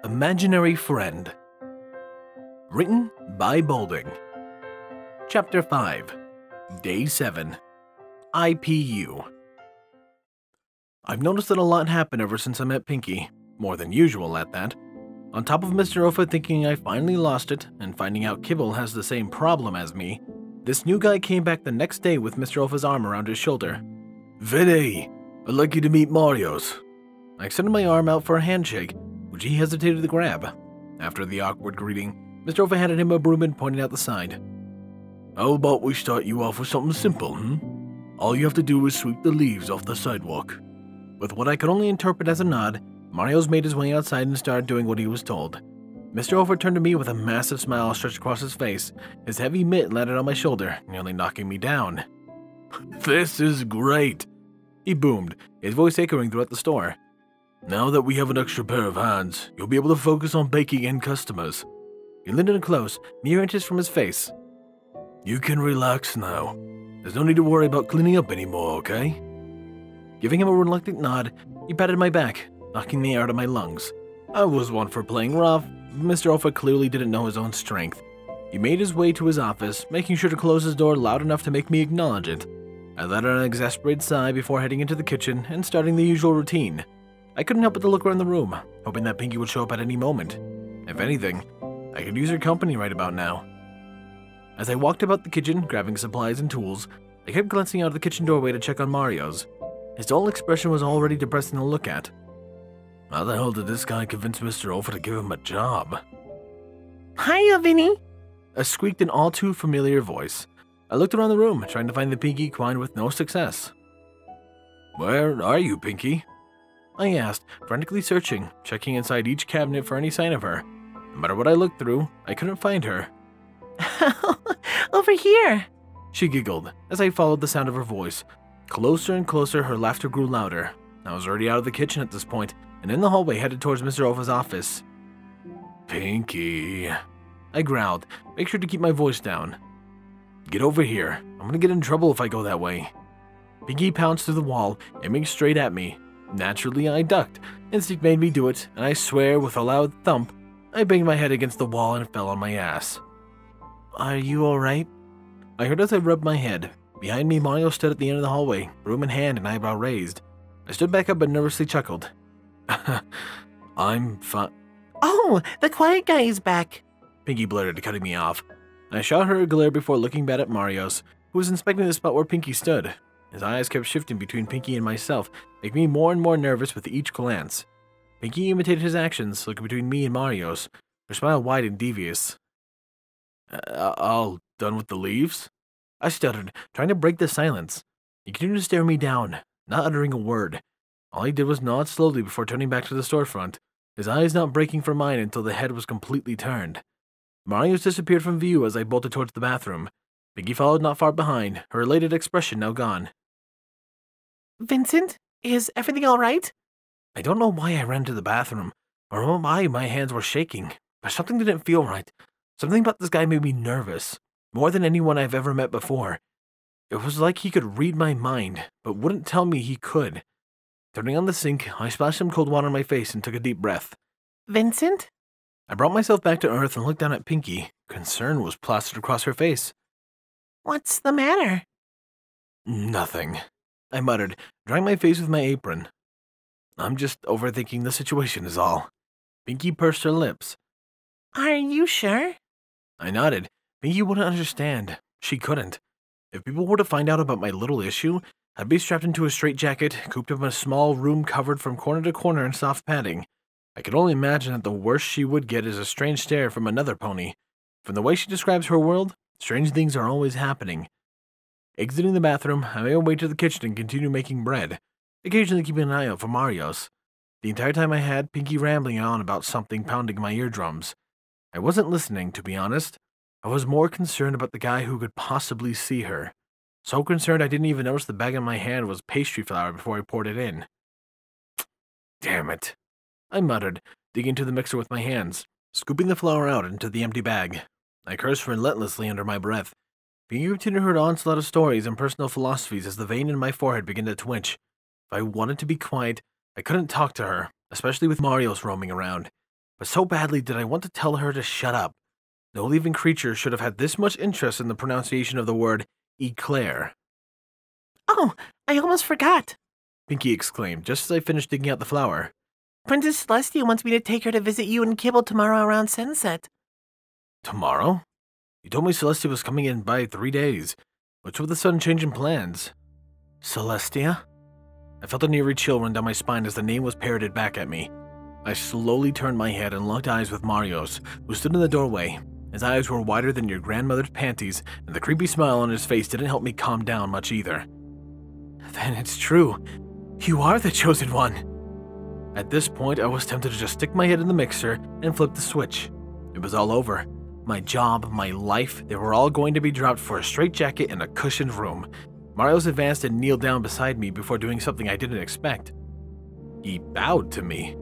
Imaginary Friend. Written by Bolding. Chapter 5. Day 7. I.P.U. I've noticed that a lot happened ever since I met Pinky, more than usual at that. On top of Mr. Ofa thinking I finally lost it, and finding out Kibble has the same problem as me, this new guy came back the next day with Mr. Ofa's arm around his shoulder. "Vinny, I'd like you to meet Marios." I extended my arm out for a handshake, which he hesitated to grab. After the awkward greeting, Mr. Ofa handed him a broom and pointed out the side. "How about we start you off with something simple, All you have to do is sweep the leaves off the sidewalk." With what I could only interpret as a nod, Marios made his way outside and started doing what he was told. Mr. Ofa turned to me with a massive smile stretched across his face. His heavy mitt landed on my shoulder, nearly knocking me down. "This is great," he boomed, his voice echoing throughout the store. "Now that we have an extra pair of hands, you'll be able to focus on baking and customers." He leaned in close, mere inches from his face. "You can relax now. There's no need to worry about cleaning up anymore, okay?" Giving him a reluctant nod, he patted my back, knocking the air out of my lungs. I was one for playing rough, but Mr. Ofa clearly didn't know his own strength. He made his way to his office, making sure to close his door loud enough to make me acknowledge it. I let out an exasperated sigh before heading into the kitchen and starting the usual routine. I couldn't help but to look around the room, hoping that Pinky would show up at any moment. If anything, I could use her company right about now. As I walked about the kitchen, grabbing supplies and tools, I kept glancing out of the kitchen doorway to check on Marios. His dull expression was already depressing to look at. How the hell did this guy convince Mr. Ofa to give him a job? "Hiya, Vinny!" I squeaked an all too familiar voice. I looked around the room, trying to find the Pinky Equine with no success. "Where are you, Pinky?" I asked, frantically searching, checking inside each cabinet for any sign of her. No matter what I looked through, I couldn't find her. "Over here!" She giggled as I followed the sound of her voice. Closer and closer, her laughter grew louder. I was already out of the kitchen at this point, and in the hallway headed towards Mr. Ofa's office. "Pinky," I growled, make sure to keep my voice down. "Get over here. I'm gonna get in trouble if I go that way." Pinky pounced through the wall, aiming straight at me. Naturally, I ducked. Instinct made me do it, and I swear, with a loud thump, I banged my head against the wall and fell on my ass. "Are you alright?" I heard as I rubbed my head. Behind me, Mario stood at the end of the hallway, broom in hand and eyebrow raised. I stood back up and nervously chuckled. "I'm fine." "Oh, the quiet guy is back!" Pinky blurted, cutting me off. I shot her a glare before looking back at Marios, who was inspecting the spot where Pinky stood. His eyes kept shifting between Pinky and myself, making me more and more nervous with each glance. Pinky imitated his actions, looking between me and Marios, her smile wide and devious. All done with the leaves?" I stuttered, trying to break the silence. He continued to stare me down, not uttering a word. All he did was nod slowly before turning back to the storefront, his eyes not breaking from mine until the head was completely turned. Marios disappeared from view as I bolted towards the bathroom. Pinky followed not far behind, her elated expression now gone. "Vincent, is everything alright?" I don't know why I ran to the bathroom, or why my hands were shaking, but something didn't feel right. Something about this guy made me nervous, more than anyone I've ever met before. It was like he could read my mind, but wouldn't tell me he could. Turning on the sink, I splashed some cold water on my face and took a deep breath. "Vincent?" I brought myself back to earth and looked down at Pinky. Concern was plastered across her face. "What's the matter?" "Nothing," I muttered, drying my face with my apron. "I'm just overthinking the situation is all." Pinky pursed her lips. "Are you sure?" I nodded. Pinky wouldn't understand. She couldn't. If people were to find out about my little issue, I'd be strapped into a straitjacket, cooped up in a small room covered from corner to corner in soft padding. I could only imagine that the worst she would get is a strange stare from another pony. From the way she describes her world, strange things are always happening. Exiting the bathroom, I made my way to the kitchen and continued making bread, occasionally keeping an eye out for Marios. The entire time I had Pinky rambling on about something pounding my eardrums. I wasn't listening, to be honest. I was more concerned about the guy who could possibly see her. So concerned I didn't even notice the bag in my hand was pastry flour before I poured it in. "Damn it," I muttered, digging into the mixer with my hands, scooping the flour out into the empty bag. I cursed relentlessly under my breath. Pinky continued her onslaught of stories and personal philosophies as the vein in my forehead began to twitch. If I wanted to be quiet, I couldn't talk to her, especially with Marios roaming around. but so badly did I want to tell her to shut up. No living creature should have had this much interest in the pronunciation of the word eclair. Oh, I almost forgot. Pinky exclaimed, just as I finished digging out the flower. Princess Celestia wants me to take her to visit you and Kibble tomorrow around sunset. Tomorrow? You told me Celestia was coming in by 3 days. What's with the sudden change in plans? Celestia? I felt an eerie chill run down my spine as the name was parroted back at me. I slowly turned my head and locked eyes with Mario's, who stood in the doorway. His eyes were wider than your grandmother's panties, and the creepy smile on his face didn't help me calm down much either. Then it's true. You are the chosen one. At this point, I was tempted to just stick my head in the mixer and flip the switch. It was all over. My job, my life, they were all going to be dropped for a straitjacket and a cushioned room. Mario's advanced and kneeled down beside me before doing something I didn't expect. He bowed to me.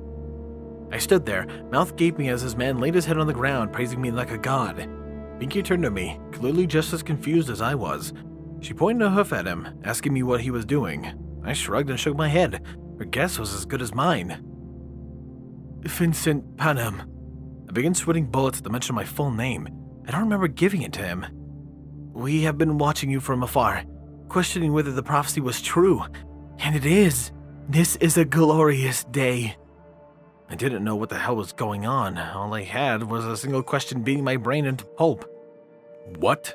I stood there, mouth gaping as his man laid his head on the ground, praising me like a god. Pinky turned to me, clearly just as confused as I was. She pointed a hoof at him, asking me what he was doing. I shrugged and shook my head. Her guess was as good as mine. Vincent Panem. I began sweating bullets at the mention of my full name. I don't remember giving it to him. We have been watching you from afar, questioning whether the prophecy was true. And it is. This is a glorious day. I didn't know what the hell was going on. All I had was a single question beating my brain into pulp. What?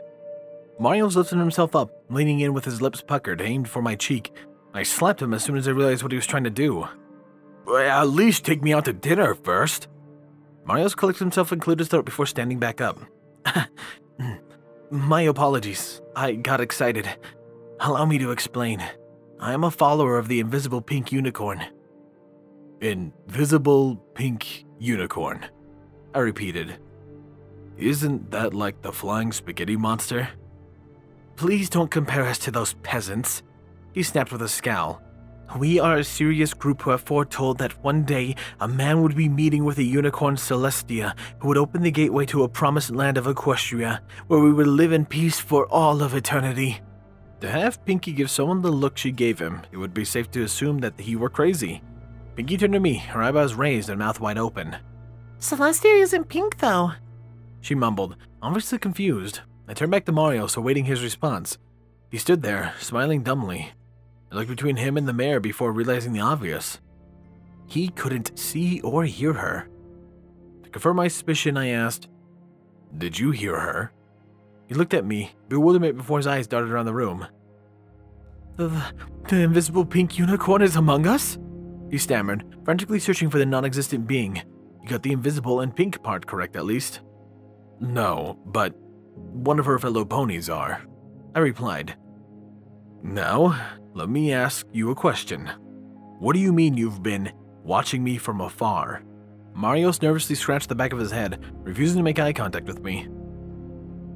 Mario's lifting himself up, leaning in with his lips puckered, aimed for my cheek. I slapped him as soon as I realized what he was trying to do. Well, at least take me out to dinner first. Mario's collected himself and cleared his throat before standing back up. My apologies. I got excited. Allow me to explain. I am a follower of the invisible pink unicorn. Invisible pink unicorn, I repeated. Isn't that like the flying spaghetti monster? Please don't compare us to those peasants, he snapped with a scowl. We are a serious group who have foretold that one day a man would be meeting with a unicorn Celestia who would open the gateway to a promised land of Equestria, where we would live in peace for all of eternity. To have Pinky give someone the look she gave him, it would be safe to assume that he were crazy. Pinky turned to me, her eyebrows raised and mouth wide open. Celestia isn't pink, though, she mumbled, obviously confused. I turned back to Mario, awaiting his response. He stood there, smiling dumbly. I looked between him and the mare before realizing the obvious. He couldn't see or hear her. To confirm my suspicion, I asked, Did you hear her? He looked at me, bewilderment before his eyes darted around the room. The invisible pink unicorn is among us? He stammered, frantically searching for the non-existent being. You got the invisible and pink part correct, at least. No, but one of her fellow ponies are, I replied. Now, let me ask you a question. What do you mean you've been watching me from afar? Marios nervously scratched the back of his head, refusing to make eye contact with me.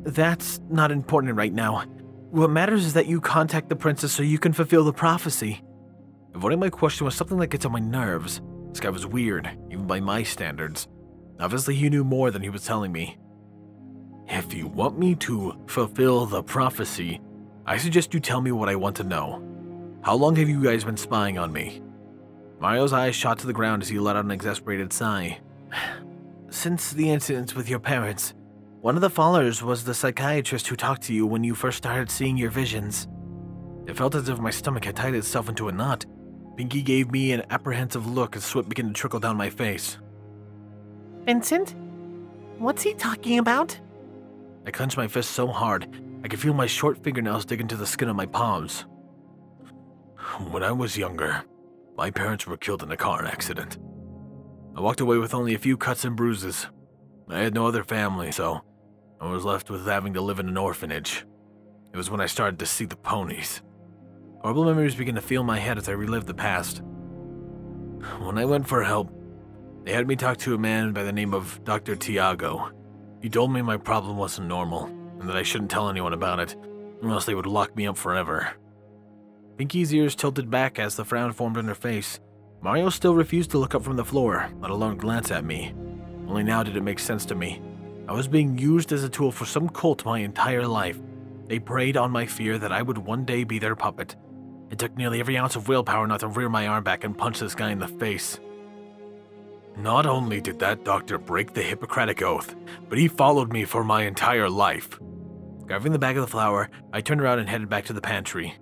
That's not important right now. What matters is that you contact the princess so you can fulfill the prophecy. Avoiding my question was something that gets on my nerves. This guy was weird, even by my standards. Obviously, he knew more than he was telling me. If you want me to fulfill the prophecy, I suggest you tell me what I want to know. How long have you guys been spying on me? Mario's eyes shot to the ground as he let out an exasperated sigh. Since the incident with your parents, one of the followers was the psychiatrist who talked to you when you first started seeing your visions. It felt as if my stomach had tied itself into a knot. Pinky gave me an apprehensive look as sweat began to trickle down my face. Vincent? What's he talking about? I clenched my fist so hard, I could feel my short fingernails dig into the skin of my palms. When I was younger, my parents were killed in a car accident. I walked away with only a few cuts and bruises. I had no other family, so I was left with having to live in an orphanage. It was when I started to see the ponies. Horrible memories began to fill my head as I relived the past. When I went for help, they had me talk to a man by the name of Dr. Tiago. He told me my problem wasn't normal, and that I shouldn't tell anyone about it, or else they would lock me up forever. Pinky's ears tilted back as the frown formed on her face. Mario still refused to look up from the floor, let alone glance at me. Only now did it make sense to me. I was being used as a tool for some cult my entire life. They preyed on my fear that I would one day be their puppet. It took nearly every ounce of willpower not to rear my arm back and punch this guy in the face. Not only did that doctor break the Hippocratic Oath, but he followed me for my entire life. Grabbing the bag of the flour, I turned around and headed back to the pantry.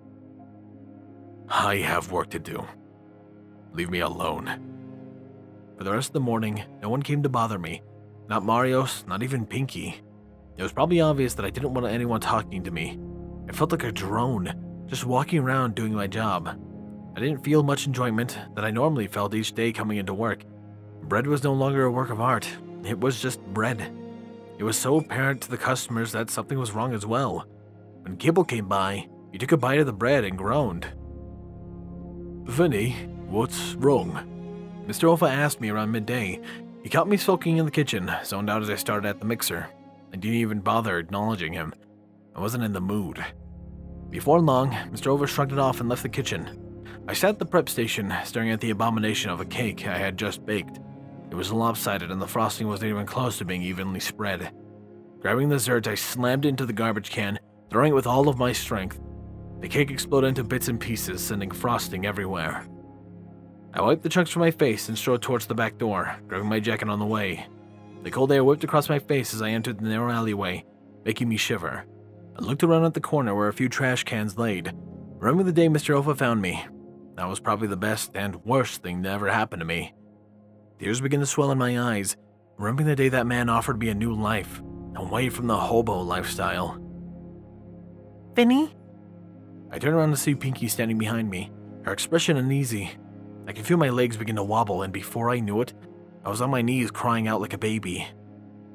I have work to do. Leave me alone. For the rest of the morning, no one came to bother me. Not Marios, not even Pinky. It was probably obvious that I didn't want anyone talking to me. I felt like a drone, just walking around doing my job. I didn't feel much enjoyment that I normally felt each day coming into work. Bread was no longer a work of art. It was just bread. It was so apparent to the customers that something was wrong as well. When Kibble came by, he took a bite of the bread and groaned. "Vinny, what's wrong?" Mr. Ofa asked me around midday. He caught me sulking in the kitchen, zoned out as I started at the mixer. I didn't even bother acknowledging him. I wasn't in the mood. Before long, Mr. Ofa shrugged it off and left the kitchen. I sat at the prep station, staring at the abomination of a cake I had just baked. It was lopsided and the frosting wasn't even close to being evenly spread. Grabbing the dessert, I slammed it into the garbage can, throwing it with all of my strength. The cake exploded into bits and pieces, sending frosting everywhere. I wiped the chunks from my face and strode towards the back door, grabbing my jacket on the way. The cold air whipped across my face as I entered the narrow alleyway, making me shiver. I looked around at the corner where a few trash cans laid, remembering the day Mr. Ofa found me. That was probably the best and worst thing that ever happened to me. Tears began to swell in my eyes, remembering the day that man offered me a new life, away from the hobo lifestyle. Vinny? I turned around to see Pinky standing behind me, her expression uneasy. I could feel my legs begin to wobble, and before I knew it, I was on my knees crying out like a baby.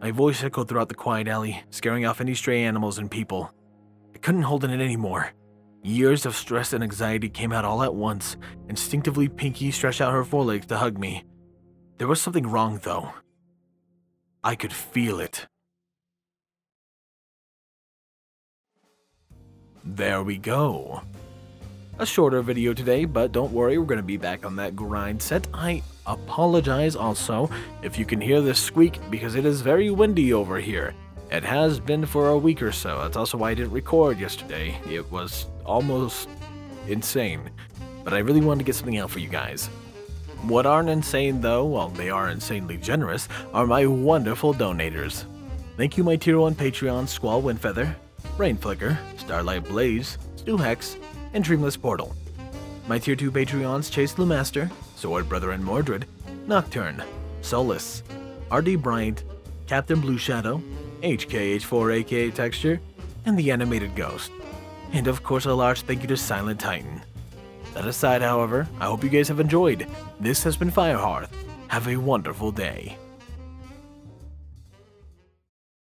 My voice echoed throughout the quiet alley, scaring off any stray animals and people. I couldn't hold it in anymore. Years of stress and anxiety came out all at once. Instinctively, Pinky stretched out her forelegs to hug me. There was something wrong, though. I could feel it. There we go. A shorter video today, but don't worry, we're going to be back on that grind set. I apologize also if you can hear this squeak because it is very windy over here. It has been for a week or so. That's also why I didn't record yesterday. It was almost insane, but I really wanted to get something out for you guys. What aren't insane though, well they are insanely generous, are my wonderful donators. Thank you my tier 1 Patreons Squall, Windfeather, Rainflicker, Starlight Blaze, Stu Hex, and Dreamless Portal. My tier 2 Patreons Chase LeMaster, Sword Brother and Morded, Nocturne, Solus, RD Bryant, Captain Blue Shadow, HKH4 aka Texture, and the Animated Ghost. And of course a large thank you to Silent Titan. That aside, however, I hope you guys have enjoyed. This has been Firehearth. Have a wonderful day.